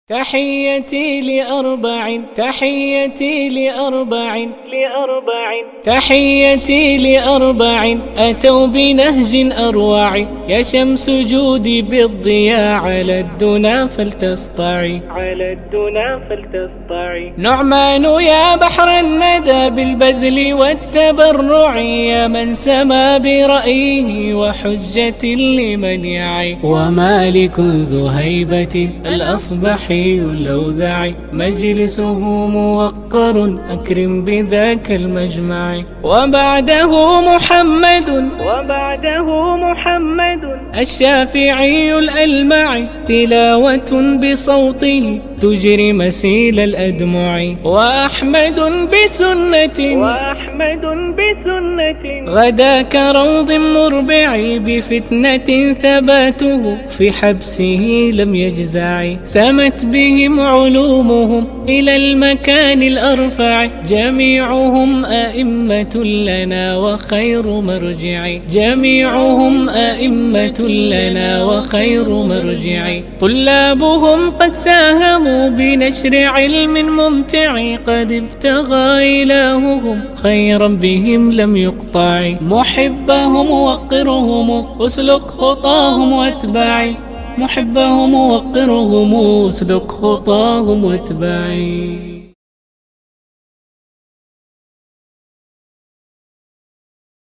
تحيتي لأربع أتوا بنهج أروع، يا شمس جودي بالضياء على الدنا فلتسطعي. نعمان يا بحر الندى بالبذل والتبرع، يا من سما برأيه وحجة لمن يعي. ومالك ذو هيبة الأصبحي اللوذعي، مجلسه موقر أكرم بذاك المجمع. وبعده محمد الشافعي الألمع، تلاوة بصوته تجري مسيل الأدمع. وأحمد بسنة غدا كروض مربع، بفتنة ثباته في حبسه لم يجزع. سمت بهم علومهم إلى المكان الأرفع، جميعهم أئمة لنا وخير مرجع. طلابهم قد ساهموا بنشر علم ممتع، قد ابتغى إلههم خيرا بهم لم يقطع. محبهم وقرهم اسلك خطاهم واتبعي.